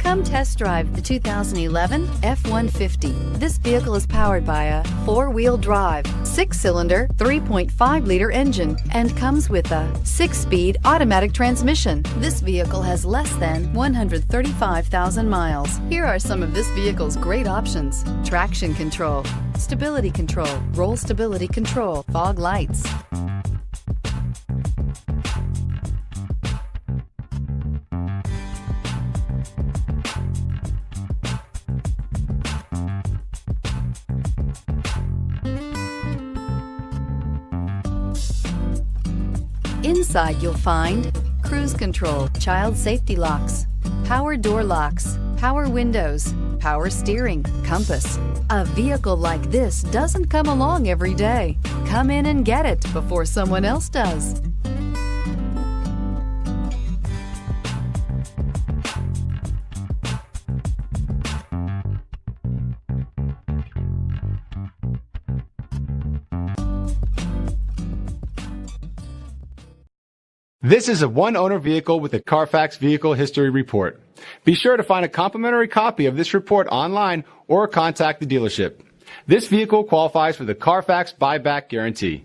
Come test drive the 2011 F-150. This vehicle is powered by a 4-wheel drive, 6-cylinder, 3.5-liter engine and comes with a 6-speed automatic transmission. This vehicle has less than 135,000 miles. Here are some of this vehicle's great options: traction control, stability control, roll stability control, fog lights. Inside you'll find cruise control, child safety locks, power door locks, power windows, power steering, compass. A vehicle like this doesn't come along every day. Come in and get it before someone else does. This is a one-owner vehicle with a CARFAX Vehicle History Report. Be sure to find a complimentary copy of this report online or contact the dealership. This vehicle qualifies for the CARFAX Buyback Guarantee.